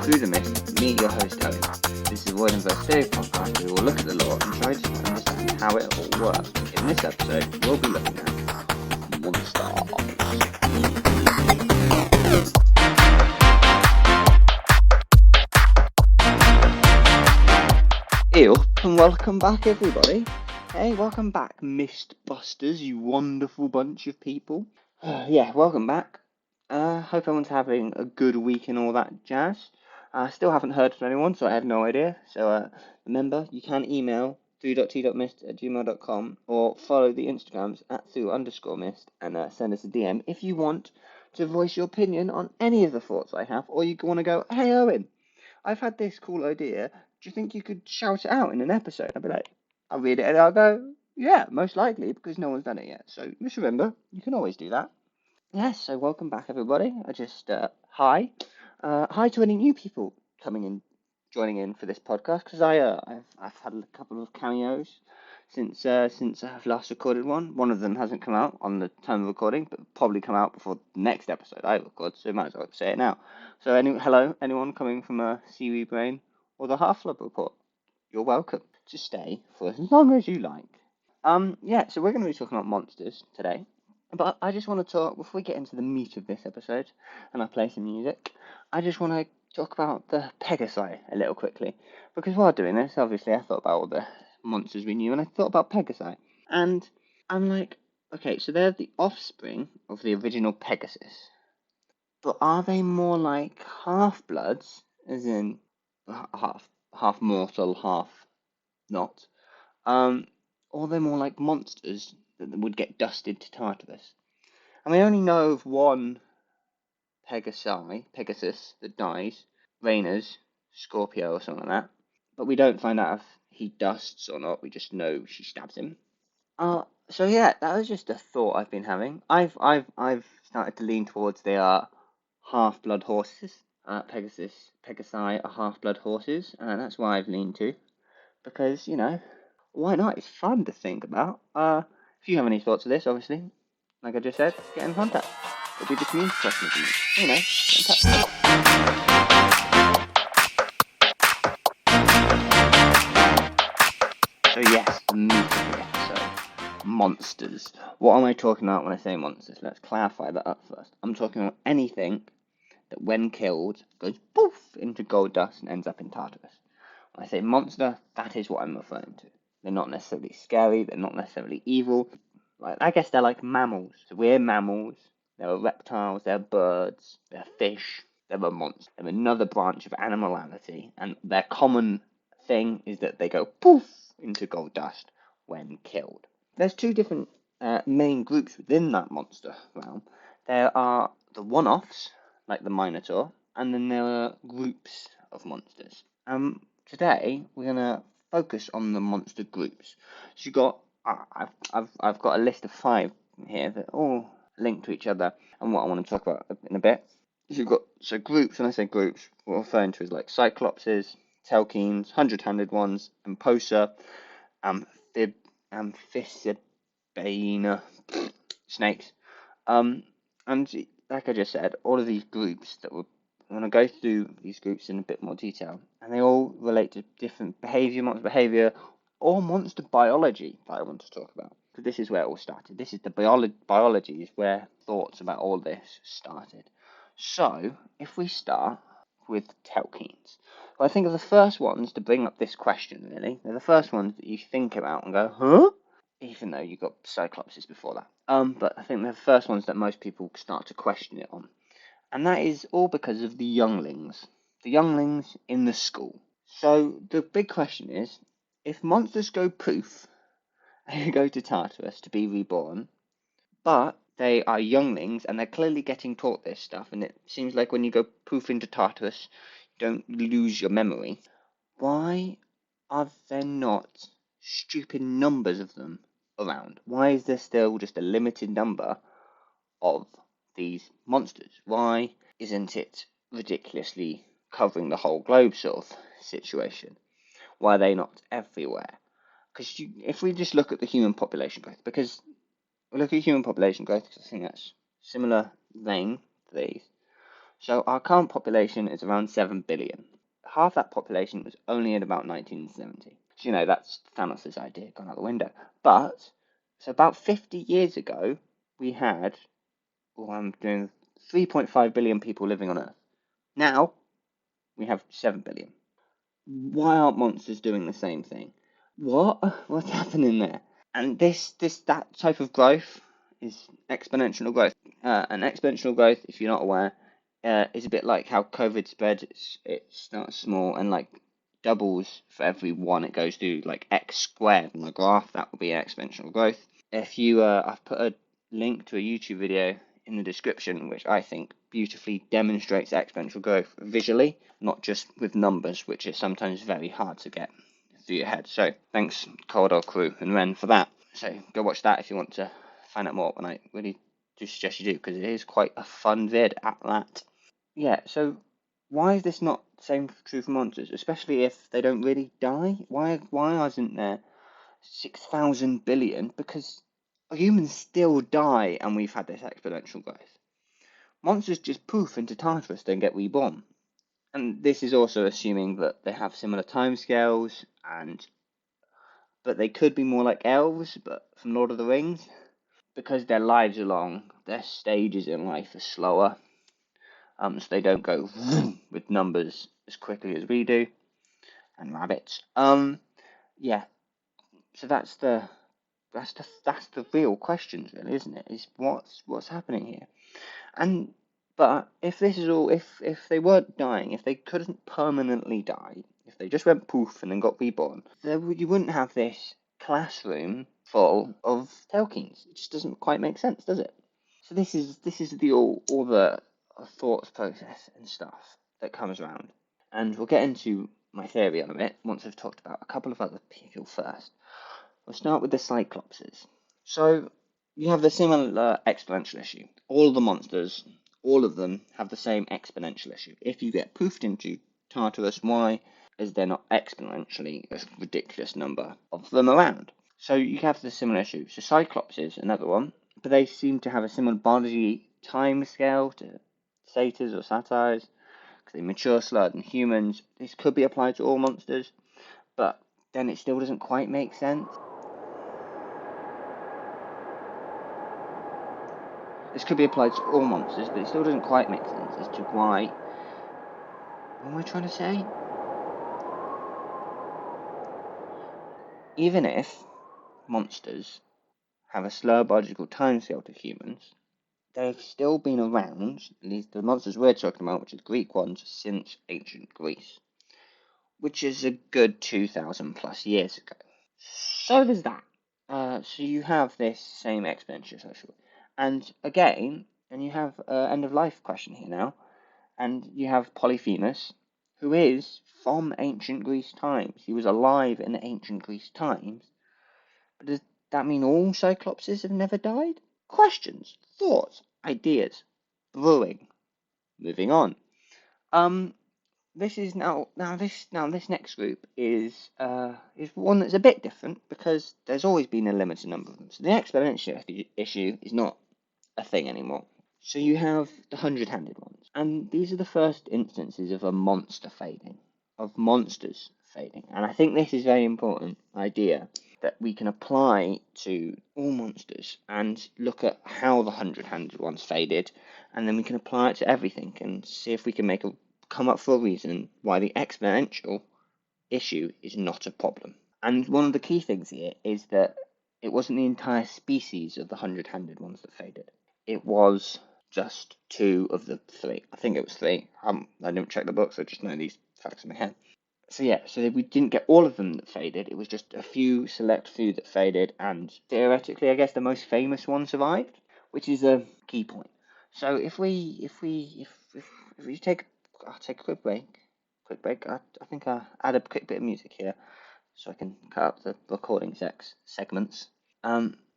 Through the Mist, me, your host, Owen. This is a Word and Verse Theory podcast where we will look at the law and try to understand how it all works. In this episode, we'll be looking at monsters. Hey up and welcome back, everybody. Hey, welcome back, Mistbusters, you wonderful bunch of people. Welcome back. Hope everyone's having a good week and all that jazz. I still haven't heard from anyone, so I have no idea. So remember, you can email through.t.mist@gmail.com or follow the Instagrams at through_mist and send us a DM if you want to voice your opinion on any of the thoughts I have, or you want to go, hey Owen, I've had this cool idea. Do you think you could shout it out in an episode? I'll be like, I'll read it and I'll go, yeah, most likely, because no one's done it yet. So just remember, you can always do that. Yes, so welcome back, everybody. Hi. Hi to any new people joining in for this podcast, because I've had a couple of cameos since I've last recorded one. One of them hasn't come out on the time of recording, but probably come out before the next episode I record, so might as well say it now. So hello, anyone coming from a Seaweed Brain or the Half-Blood Report, you're welcome to stay for as long as you like. So we're going to be talking about monsters today, but I just want to talk, before we get into the meat of this episode, and I play some music, I just want to talk about the Pegasi a little quickly, because while doing this, obviously I thought about all the monsters we knew, and I thought about Pegasi, and I'm like, okay, so they're the offspring of the original Pegasus, but are they more like half-bloods, as in half mortal, half not, or they're more like monsters that would get dusted to Tartarus? And we only know of one Pegasus that dies, Rhaenyra's Scorpio or something like that, but we don't find out if he dusts or not. We just know she stabs him. That was just a thought I've been having. I've started to lean towards they are half-blood horses. Pegasi are half-blood horses, and that's why I've leaned to, because why not? It's fun to think about. If you have any thoughts of this, obviously, like I just said, get in contact. It'll be the community question for you. Get in touch. So yes, the meat of the episode. Monsters. What am I talking about when I say monsters? Let's clarify that up first. I'm talking about anything that when killed goes poof into gold dust and ends up in Tartarus. When I say monster, that is what I'm referring to. They're not necessarily scary, they're not necessarily evil. I guess they're like mammals. So we're mammals. There are reptiles, there are birds, there are fish, there are monsters. They're another branch of animality, and their common thing is that they go poof into gold dust when killed. There's two different main groups within that monster realm. There are the one-offs, like the Minotaur, and then there are groups of monsters. Today we're gonna focus on the monster groups. So you got, I've got a list of 5 here that all link to each other, and what I want to talk about in a bit. So groups, when I say groups, what I'm referring to is like Cyclopses, Telkines, 100-handed ones, Amposa, Amphisbaena, snakes. And like I just said, all of these groups I'm going to go through these groups in a bit more detail, and they all relate to different monster behavior, or monster biology that I want to talk about. Because this is where it all started. This is the biology is where thoughts about all this started. So, if we start with Telkines. Well, I think of the first ones to bring up this question, really. They're the first ones that you think about and go, huh? Even though you got Cyclopses before that. But I think they're the first ones that most people start to question it on. And that is all because of the younglings. The younglings in the school. So, the big question is, if monsters go poof, they go to Tartarus to be reborn, but they are younglings and they're clearly getting taught this stuff, and it seems like when you go poof into Tartarus, you don't lose your memory. Why are there not stupid numbers of them around? Why is there still just a limited number of these monsters? Why isn't it ridiculously covering the whole globe sort of situation? Why are they not everywhere? Because if we just look at the human population growth, because we look at human population growth, because I think that's similar vein to these. So our current population is around 7 billion. Half that population was only in about 1970. So, that's Thanos' idea gone out the window. But, so about 50 years ago, we had, I'm doing 3.5 billion people living on Earth. Now, we have 7 billion. Why aren't monsters doing the same thing? What? What's happening there? And that type of growth is exponential growth. And exponential growth, if you're not aware, is a bit like how COVID spread. It starts small and like doubles for every one it goes to, like x squared on the graph. That will be exponential growth. If you, I've put a link to a YouTube video in the description, which I think beautifully demonstrates exponential growth visually, not just with numbers, which is sometimes very hard to get through your head. So thanks, Corridor Crew and Ren, for that. So go watch that if you want to find out more, and I really do suggest you do, because it is quite a fun vid at that. Yeah, so why is this not the same true for monsters, especially if they don't really die? Why isn't there 6,000 billion? Because humans still die, and we've had this exponential growth. Monsters just poof into Tartarus and get reborn. And this is also assuming that they have similar timescales, but they could be more like elves, but from Lord of the Rings. Because their lives are long, their stages in life are slower, so they don't go with numbers as quickly as we do, and rabbits. Yeah. So that's the real questions, really, isn't it? Is what's happening here? But if this is all, if they weren't dying, if they couldn't permanently die, if they just went poof and then got reborn, you wouldn't have this classroom full of Tolkiens. It just doesn't quite make sense, does it? So this is the all the thoughts process and stuff that comes around, and we'll get into my theory on it once I've talked about a couple of other people first. We'll start with the Cyclopses. So you have the similar exponential issue. All of the monsters, all of them have the same exponential issue. If you get poofed into Tartarus, why is there not exponentially a ridiculous number of them around? So you have the similar issue. So Cyclopses, another one, but they seem to have a similar body time scale to satyrs or satyrs, because they mature slower than humans. This could be applied to all monsters, but then it still doesn't quite make sense. This could be applied to all monsters, but it still doesn't quite make sense as to why. What am I trying to say? Even if monsters have a slower biological timescale to humans, they've still been around, at least the monsters we're talking about, which are Greek ones, since ancient Greece, which is a good 2,000 plus years ago. So there's that. So you have this same exponential social. And again, and you have an end of life question here now. And you have Polyphemus, who is from ancient Greece times. He was alive in ancient Greece times. But does that mean all Cyclopses have never died? Questions, thoughts, ideas, brewing. Moving on. This is this next group is one that's a bit different because there's always been a limited number of them. So the exponential issue is not a thing anymore. So you have the 100-handed ones, and these are the first instances of a monster fading, of monsters fading. And I think this is a very important idea that we can apply to all monsters and look at how the 100-handed ones faded, and then we can apply it to everything and see if we can come up for a reason why the exponential issue is not a problem. And one of the key things here is that it wasn't the entire species of the 100-handed ones that faded. It was just 2 of the 3. I think it was 3. I didn't check the books, I just know these facts in my head. So yeah, so we didn't get all of them that faded. It was just a select few that faded, and theoretically, I guess the most famous one survived, which is a key point. So if we take, I'll take a quick break. I think I add a quick bit of music here, so I can cut out the recording segments.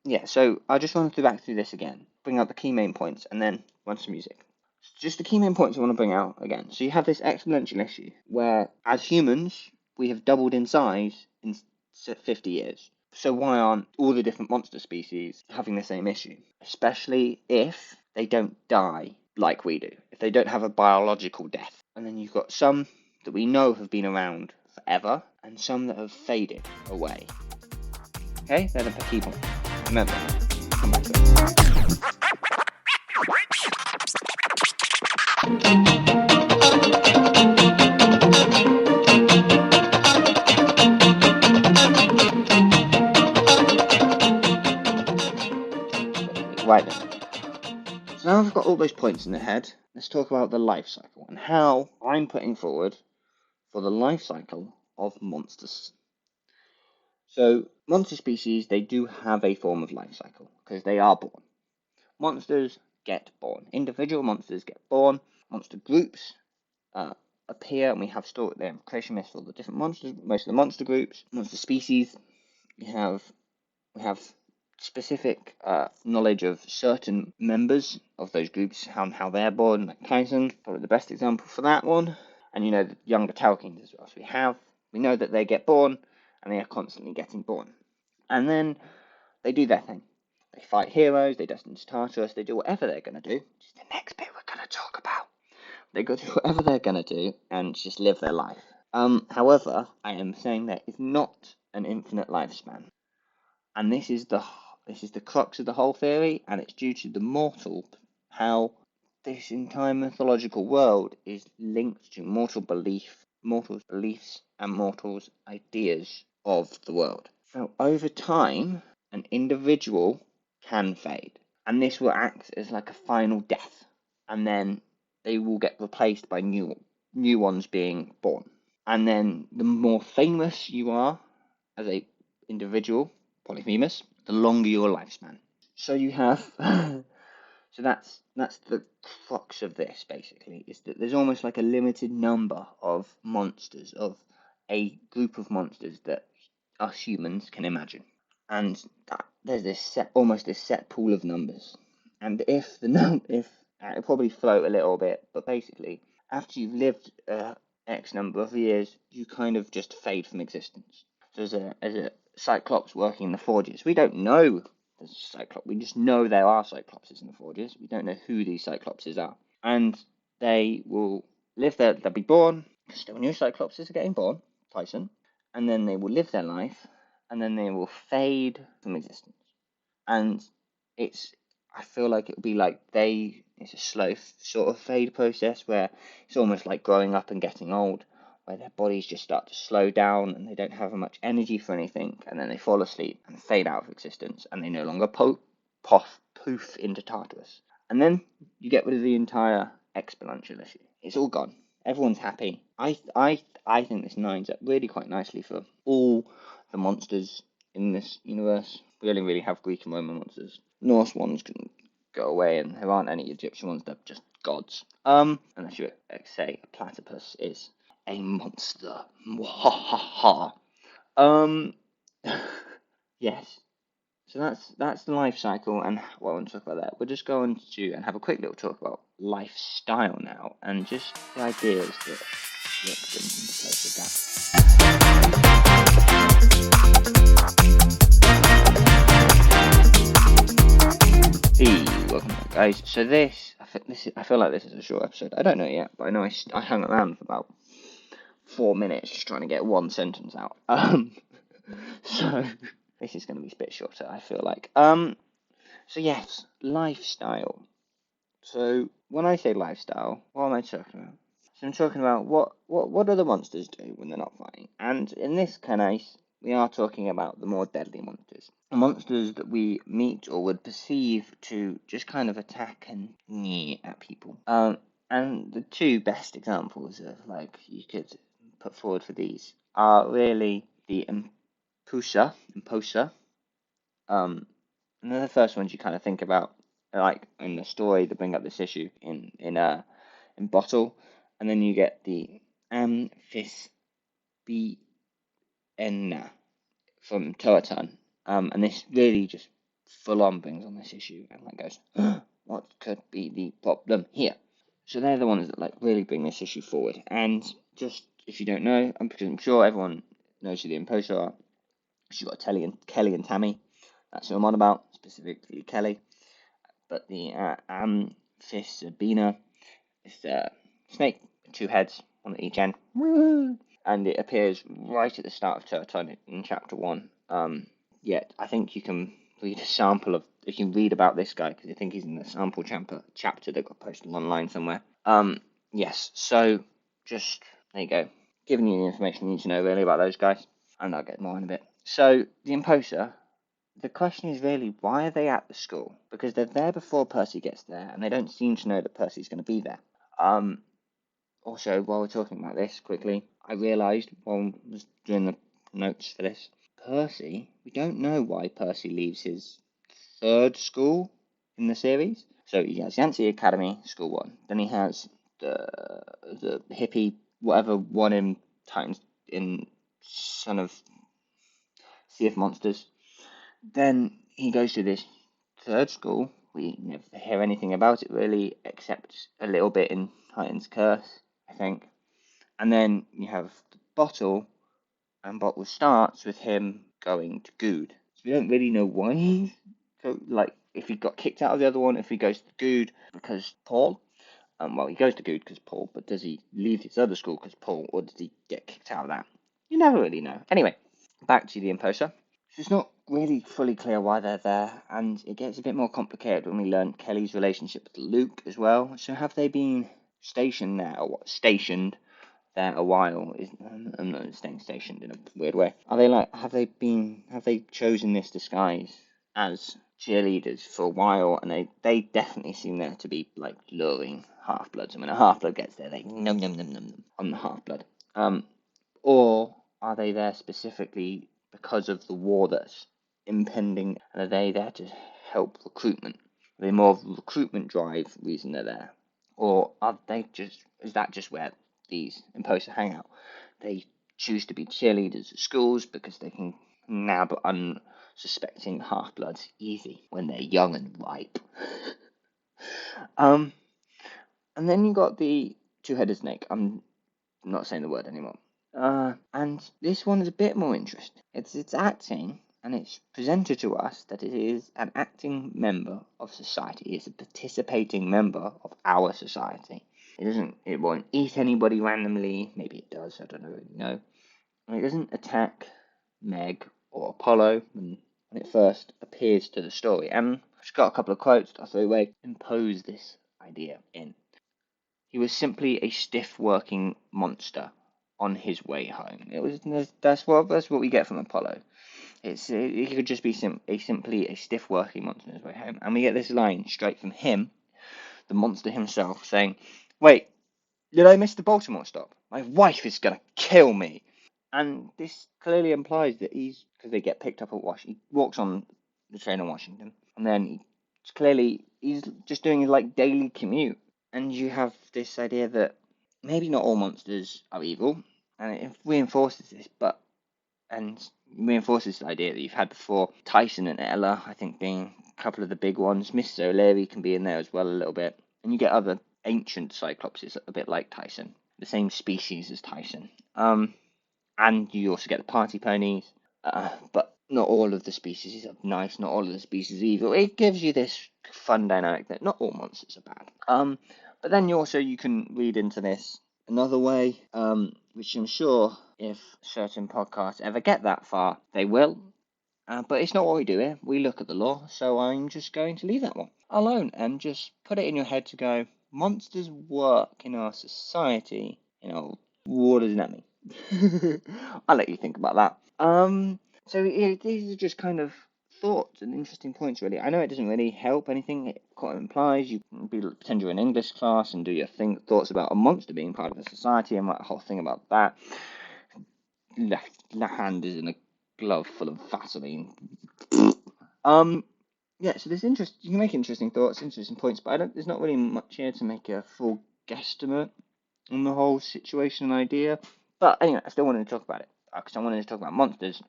Yeah, so I just want to go back through this again, bring out the key main points, and then run some music. Just the key main points I want to bring out again. So you have this exponential issue where, as humans, we have doubled in size in 50 years. So why aren't all the different monster species having the same issue? Especially if they don't die like we do. if they don't have a biological death. And then you've got some that we know have been around forever, and some that have faded away. Okay, they're the key points. Remember, come back to it. Right then. So now I've got all those points in the head, let's talk about the life cycle and how I'm putting forward for the life cycle of monsters. So monster species, they do have a form of life cycle because they are born. Monsters get born. Individual monsters get born. Monster groups appear, and we have creation myths for the different monsters. Most of the monster groups, monster species, we have specific knowledge of certain members of those groups, how they're born. Like Tyson, probably the best example for that one. And the younger Tolkiens as well. So we know that they get born, and they are constantly getting born. And then they do their thing. They fight heroes, they destined Tartarus, they do whatever they're going to do. Which is the next bit we're going to talk about. They go do whatever they're going to do and just live their life. However, I am saying there is not an infinite lifespan. And this is the crux of the whole theory, and it's due to how this entire mythological world is linked to mortals' beliefs, and mortals' ideas of the world. So over time, an individual can fade, and this will act as like a final death, and then they will get replaced by new ones being born. And then the more famous you are as a individual, polyphemus, the longer your lifespan. So you have, so that's the crux of this basically, is that there's almost like a limited number of monsters, of a group of monsters that us humans can imagine, and there's almost this set pool of numbers. And if it'll probably float a little bit, but basically after you've lived X number of years, you kind of just fade from existence. So as a Cyclops working in the Forges, we don't know there's a Cyclops. We just know there are Cyclopses in the Forges. We don't know who these Cyclopses are, and they will live there. They'll be born. Still new Cyclopses are getting born, Tyson, and then they will live their life, and then they will fade from existence. And I feel like it will be like it's a slow sort of fade process where it's almost like growing up and getting old, where their bodies just start to slow down and they don't have much energy for anything, and then they fall asleep and fade out of existence, and they no longer poof into Tartarus. And then you get rid of the entire exponential issue. It's all gone. Everyone's happy. I think this lines up really quite nicely for all the monsters in this universe. We only really have Greek and Roman monsters. Norse ones can go away, and there aren't any Egyptian ones. They're just gods. Unless you say a platypus is a monster. Yes. So that's the life cycle, and what I want to talk about that. We're just going to and have a quick little talk about lifestyle now, and just the ideas that brings into place with that. Hey, welcome back, guys. So I feel like this is a short episode. I don't know yet, but I know I hung around for about 4 minutes just trying to get one sentence out. So this is going to be a bit shorter, I feel like. So yes, lifestyle. So when I say lifestyle, what am I talking about? So I'm talking about what do the monsters do when they're not fighting? And in this case, we are talking about the more deadly monsters. The monsters that we meet or would perceive to just kind of attack and knee at people. And the two best examples of you could put forward for these are really the Imposa. And they're the first ones you kind of think about, like in the story that bring up this issue in Bottle, and then you get the Amphisbaena from Toatan, and this really just full on brings on this issue and goes, what could be the problem here? So they're the ones that really bring this issue forward. And just if you don't know, because I'm sure everyone knows who the Imposter are. You've got Kelly and Tammy. That's who I'm on about, specifically Kelly. But the Amphisbaena this snake with two heads, one at each end, and it appears right at the start of Turtle in chapter 1. Yet I think you can read a sample of, if you read about this guy, because I think he's in the sample chapter that got posted online somewhere. Yes, so just, there you go. Giving you the information you need to know really about those guys, and I'll get more in a bit. So, the Imposter, the question is really, why are they at the school? Because they're there before Percy gets there, and they don't seem to know that Percy's going to be there. Also, while we're talking about this quickly, I realised while I was doing the notes for this, Percy, we don't know why Percy leaves his third school in the series. So he has Yancey Academy, School 1. Then he has the hippie, whatever one in Titans, in Son of Sea of Monsters. Then he goes to this third school. We never hear anything about it really, except a little bit in Titan's Curse, I think. And then you have the Bottle, and Bottle starts with him going to Good. So we don't really know why he's so, like, if he got kicked out of the other one, if he goes to Good because Paul. Well, he goes to Good because Paul, but does he leave his other school because Paul, or does he get kicked out of that? You never really know. Anyway, back to the Imposter. It's not really fully clear why they're there, and it gets a bit more complicated when we learn Kelly's relationship with Luke as well. So have they been stationed there, or what, stationed there a while? I'm not staying stationed in a weird way. Are they like, have they chosen this disguise as cheerleaders for a while, and they definitely seem there to be like luring half-bloods, and when a half-blood gets there, they num num num num on the half-blood. Or are they there specifically because of the war that's impending, and are they there to help recruitment? Are they more of a recruitment drive reason they're there? Or is that just where these imposters hang out? They choose to be cheerleaders at schools because they can nab unsuspecting half-bloods easy when they're young and ripe. And then you got the two-headed snake. I'm not saying the word anymore. And this one is a bit more interesting. It's acting, and it's presented to us that it is an acting member of society. It's a participating member of our society. It won't eat anybody randomly. Maybe it does, I don't really know. And it doesn't attack Meg or Apollo when it first appears to the story. And I've just got a couple of quotes that I'll throw away. Impose this idea in. He was simply a stiff-working monster on his way home. That's what we get from Apollo. He could just be simply a stiff-working monster on his way home, and we get this line straight from him, the monster himself, saying, "Wait, did I miss the Baltimore stop? My wife is gonna kill me." And this clearly implies that because they get picked up at Washington. He walks on the train in Washington, and then he's just doing his like daily commute. And you have this idea that maybe not all monsters are evil, and it reinforces this, reinforces the idea that you've had before. Tyson and Ella, I think, being a couple of the big ones. Mrs. O'Leary can be in there as well a little bit, and you get other ancient Cyclopses a bit like Tyson, the same species as Tyson. And you also get the party ponies, but not all of the species are nice, not all of the species are evil. It gives you this fun dynamic that not all monsters are bad. But then you can read into this another way, which I'm sure if certain podcasts ever get that far, they will. But it's not what we do here. We look at the law, so I'm just going to leave that one alone and just put it in your head to go, monsters work in our society. What does that mean? I'll let you think about that. So these are just kind of thoughts and interesting points, really. I know it doesn't really help anything. It kind of implies you can pretend you're in English class and do your thoughts about a monster being part of a society and that whole thing about that. Left hand is in a glove full of Vaseline. Yeah, so you can make interesting thoughts, interesting points, but there's not really much here to make a full guesstimate on the whole situation and idea. But anyway, I still wanted to talk about it because I wanted to talk about monsters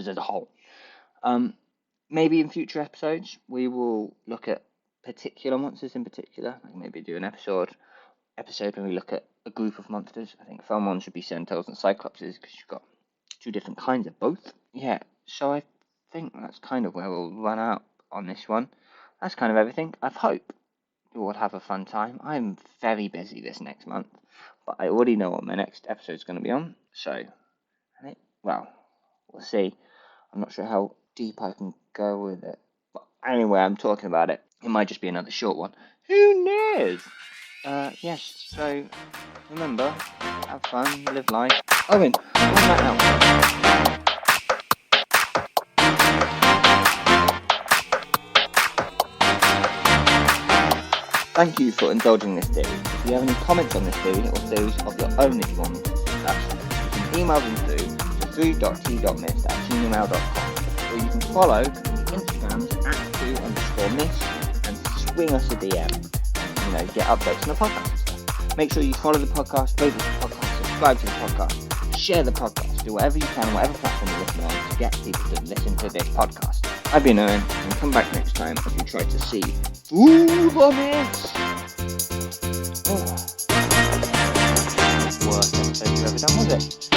as a whole. Maybe in future episodes we will look at particular monsters in particular. Like maybe do an episode when we look at a group of monsters. I think fun ones should be Centaurs and Cyclopses because you've got two different kinds of both. Yeah, so I think that's kind of where we'll run out on this one. That's kind of everything. I hope you all have a fun time. I'm very busy this next month, but I already know what my next episode is going to be on. So, well, we'll see. I'm not sure how deep I can go with it. But anyway, I'm talking about it. It might just be another short one. Who knows? Yes, so remember, have fun, live life. Owen, run that out. Thank you for indulging this theory. If you have any comments on this theory or theories of your own that you want me to discuss, you can email them through to 3.t.mist@gmail.com, or you can follow the Instagrams @2_mist and swing us a DM and get updates on the podcast and stuff. Make sure you follow the podcast, vote the podcast, subscribe to the podcast, share the podcast, do whatever you can on whatever platform you're listening on to get people to listen to this podcast. I've been Owen, and come back next time as we try to see through the mist. Worst episode you've ever done, was it?